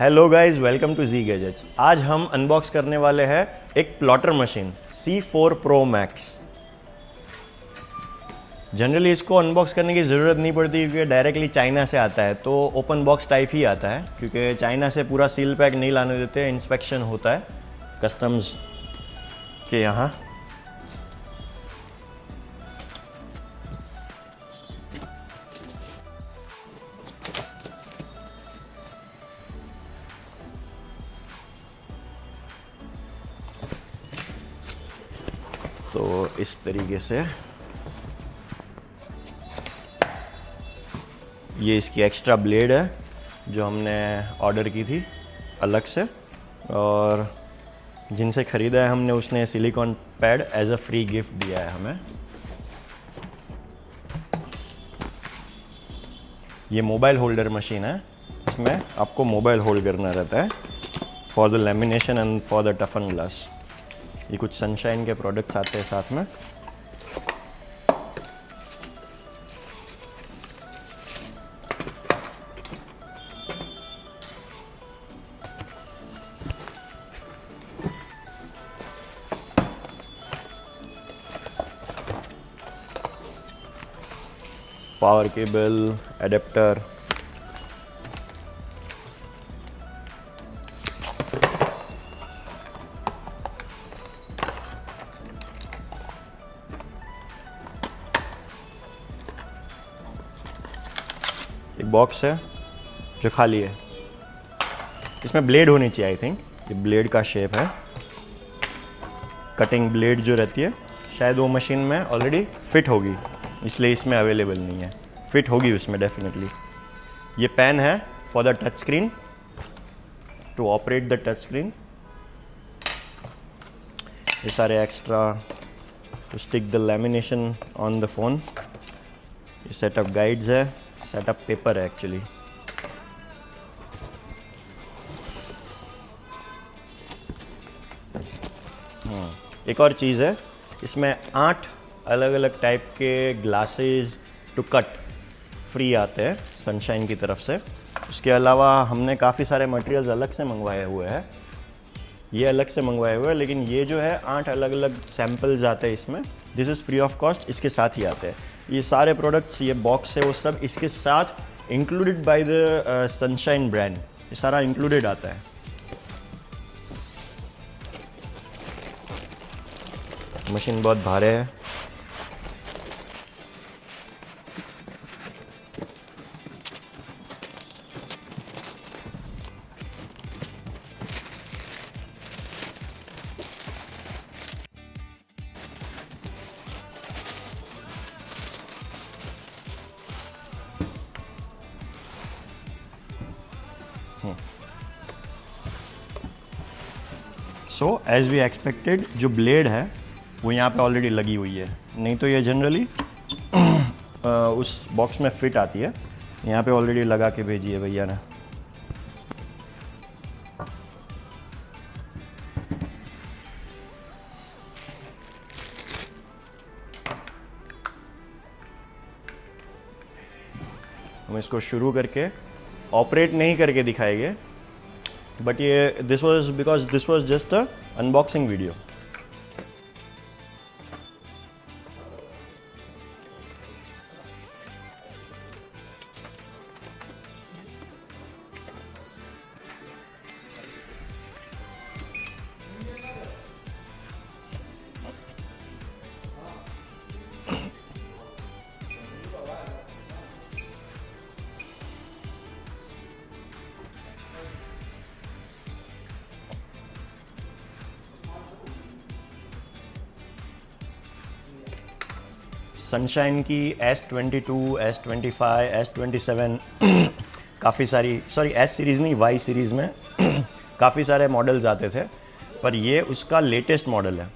Hello guys, welcome to G gadgets. आज हम unbox करने वाले हैं एक plotter machine C4 Pro Max। Generally इसको अनबॉक्स करने की ज़रूरत नहीं पड़ती क्योंकि डायरेक्टली चाइना से आता है, तो ओपन बॉक्स टाइप ही आता है क्योंकि चाइना से पूरा सील पैक नहीं लाने देते, इंस्पेक्शन होता है कस्टम्स के यहाँ। तो इस तरीके से ये इसकी एक्स्ट्रा ब्लेड है जो हमने ऑर्डर की थी अलग से, और जिनसे ख़रीदा है हमने उसने silicone pad as a free gift दिया है हमें। ये मोबाइल होल्डर मशीन है, इसमें आपको मोबाइल होल्ड करना रहता है for the lamination and for the टफन glass. ये कुछ सनशाइन के प्रोडक्ट्स आते हैं साथ में। पावर केबल, एडेप्टर, एक बॉक्स है जो खाली है। इसमें ब्लेड होनी चाहिए, आई थिंक ये ब्लेड का शेप है। कटिंग ब्लेड जो रहती है शायद वो मशीन में ऑलरेडी फिट होगी, इसलिए इसमें अवेलेबल नहीं है। फिट होगी उसमें डेफिनेटली। ये पेन है for the touch screen, to operate the touch screen. ये सारे extra to stick the lamination on the phone. ये सेटअप गाइड्स है, सेटअप पेपर है एक्चुअली। एक और चीज़ है, इसमें 8 अलग अलग टाइप के ग्लासेस टू कट फ्री आते हैं सनशाइन की तरफ से। उसके अलावा हमने काफ़ी सारे मटेरियल्स अलग से मंगवाए हुए हैं। ये अलग से मंगवाए हुए हैं, लेकिन ये जो है 8 अलग अलग सैम्पल्स आते हैं इसमें। This is free of cost, इसके साथ ही आते हैं ये सारे प्रोडक्ट्स। ये बॉक्स है वो सब इसके साथ included by the sunshine brand, ये सारा इंक्लूडेड आता है। मशीन बहुत भारी है। सो एज वी एक्सपेक्टेड, जो ब्लेड है वो यहाँ पे ऑलरेडी लगी हुई है, नहीं तो ये जनरली उस बॉक्स में फिट आती है। यहाँ पे ऑलरेडी लगा के भेजी है भैया ने। हम इसको शुरू करके ऑपरेट नहीं करके दिखाएंगे, बट ये this was just a unboxing video. Sunshine की S22, S25, S27 काफ़ी सारी, सॉरी S सीरीज़ नहीं, Y सीरीज़ में काफ़ी सारे मॉडल्स आते थे, पर ये उसका लेटेस्ट मॉडल है।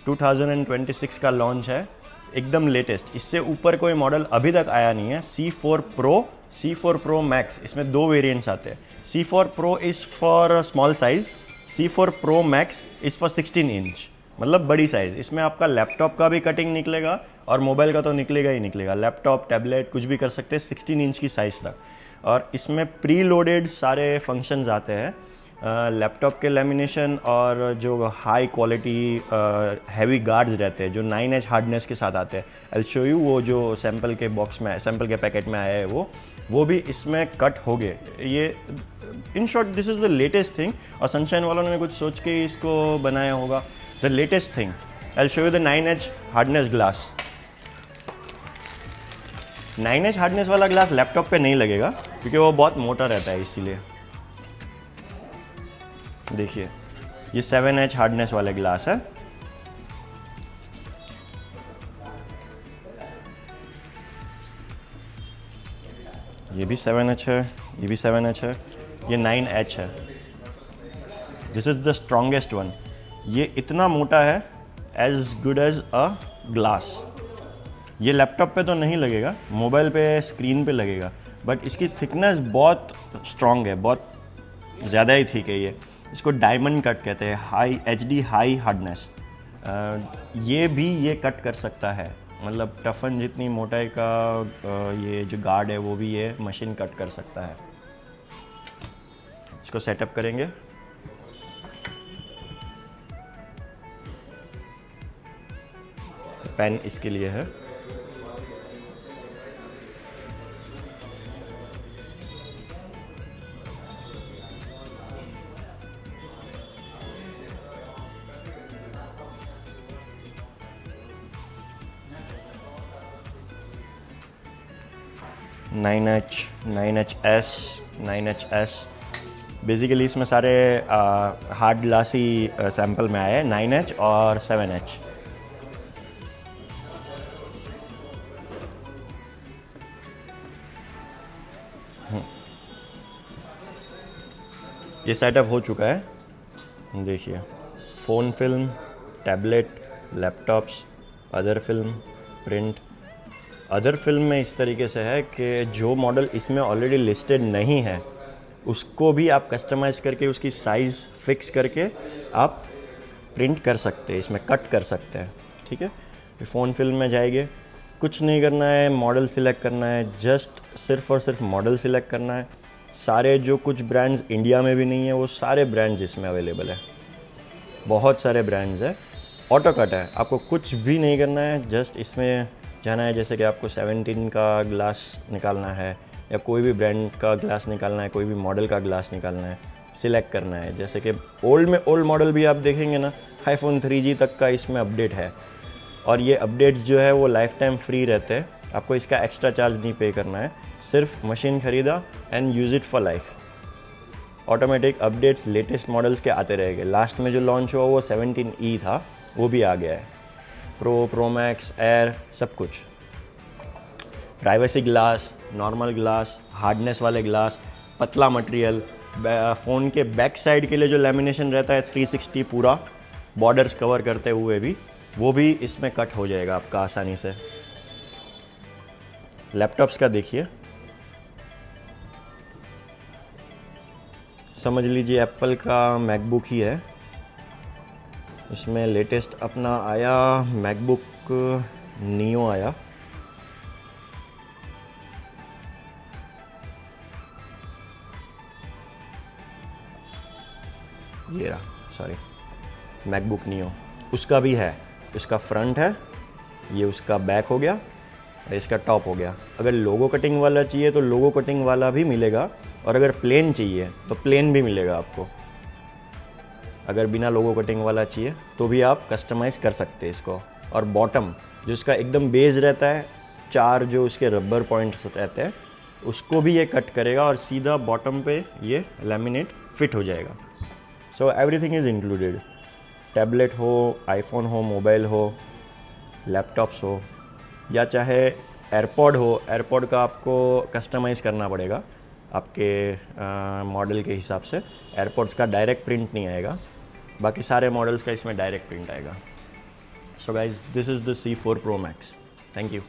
2026 का लॉन्च है, एकदम लेटेस्ट। इससे ऊपर कोई मॉडल अभी तक आया नहीं है। C4 Pro, C4 Pro Max, इसमें 2 वेरिएंट्स आते हैं। C4 Pro is for small size, C4 Pro Max is for 16 inch, मतलब बड़ी साइज़। इसमें आपका लैपटॉप का भी कटिंग निकलेगा और मोबाइल का तो निकलेगा ही निकलेगा। लैपटॉप, टैबलेट कुछ भी कर सकते हैं 16 इंच की साइज़ तक। और इसमें प्री लोडेड सारे फंक्शंस आते हैं, लैपटॉप के लेमिनेशन और जो हाई क्वालिटी हैवी गार्ड्स रहते हैं जो 9H हार्डनेस के साथ आते हैं। आई शो यू वो जो सैम्पल के बॉक्स में, सैम्पल के पैकेट में आया है वो भी इसमें कट हो गए। ये in short this is the latest thing, और सनशाइन वालों ने कुछ सोच के इसको बनाया होगा, the latest thing. I show you the 9H hardness glass. 9H hardness वाला ग्लास लैपटॉप पे नहीं लगेगा क्योंकि वो बहुत मोटा रहता है, इसीलिए। देखिए ये 7H हार्डनेस वाले ग्लास है। ये भी 7H है, ये भी 7H है, ये 9H है। This is the strongest one. ये इतना मोटा है, as good as a glass. ये लैपटॉप पे तो नहीं लगेगा, मोबाइल पे स्क्रीन पे लगेगा, बट इसकी थिकनेस बहुत स्ट्रॉन्ग है, बहुत ज़्यादा ही थिक है। ये इसको डायमंड कट कहते हैं, हाई HD हाई हार्डनेस। ये कट कर सकता है, मतलब टफन जितनी मोटाई का ये जो गार्ड है वो भी ये मशीन कट कर सकता है। इसको सेटअप करेंगे। पेन इसके लिए है। नाइन एच एस बेसिकली इसमें सारे हार्ड ग्लास ही सैम्पल में आए हैं, 9H और 7H। ये सेटअप हो चुका है। देखिए phone film, tablet, laptops, other film, print. Other film में इस तरीके से है कि जो मॉडल इसमें ऑलरेडी लिस्टेड नहीं है उसको भी आप कस्टमाइज़ करके उसकी साइज़ फिक्स करके आप प्रिंट कर सकते हैं, इसमें कट कर सकते हैं। ठीक है, फ़ोन फिल्म में जाएंगे, कुछ नहीं करना है, मॉडल सिलेक्ट करना है, जस्ट सिर्फ़ और सिर्फ मॉडल सिलेक्ट करना है। सारे जो कुछ ब्रांड्स इंडिया में भी नहीं है वो सारे ब्रांड्स इसमें अवेलेबल है, बहुत सारे ब्रांड्स है। ऑटो कट है, आपको कुछ भी नहीं करना है, जस्ट इसमें जाना है। जैसे कि आपको 17 का ग्लास निकालना है या कोई भी ब्रांड का ग्लास निकालना है, कोई भी मॉडल का ग्लास निकालना है, सिलेक्ट करना है। जैसे कि ओल्ड मॉडल भी आप देखेंगे ना, iPhone 3G तक का इसमें अपडेट है, और ये अपडेट्स जो है वो लाइफ टाइम फ्री रहते हैं, आपको इसका एक्स्ट्रा चार्ज नहीं पे करना है, सिर्फ मशीन ख़रीदा and use it for life. Automatic updates latest models के आते रहेंगे। लास्ट में जो लॉन्च हुआ वो 17E था, वो भी आ गया है, प्रो मैक्स, एयर, सब कुछ। Privacy glass, normal glass, hardness वाले ग्लास, पतला मटेरियल, फ़ोन के बैक साइड के लिए जो लेमिनेशन रहता है 360 पूरा बॉर्डर्स कवर करते हुए भी, वो भी इसमें कट हो जाएगा आपका आसानी से। लैपटॉप्स का देखिए, समझ लीजिए एप्पल का मैकबुक ही है, इसमें लेटेस्ट अपना आया मैकबुक नियो आया। ये रहा, सॉरी, मैकबुक नियो, उसका भी है। इसका फ्रंट है, ये उसका बैक हो गया, और इसका टॉप हो गया। अगर लोगो कटिंग वाला चाहिए तो लोगो कटिंग वाला भी मिलेगा, और अगर प्लेन चाहिए तो प्लेन भी मिलेगा आपको। अगर बिना लोगो कटिंग वाला चाहिए तो भी आप कस्टमाइज़ कर सकते हैं इसको। और बॉटम जो इसका एकदम बेस रहता है, 4 जो उसके रबर पॉइंट्स रहते हैं, उसको भी ये कट करेगा और सीधा बॉटम पे ये लैमिनेट फिट हो जाएगा। So everything is included. Tablet हो, आईफोन हो, मोबाइल हो, लैपटॉप्स हो, या चाहे एयरपॉड हो, एयरपॉड का आपको कस्टमाइज़ करना पड़ेगा आपके मॉडल के हिसाब से। एयरपॉड्स का डायरेक्ट प्रिंट नहीं आएगा, बाकी सारे मॉडल्स का इसमें डायरेक्ट प्रिंट आएगा। So guys, this is the C4 Pro Max। Thank you.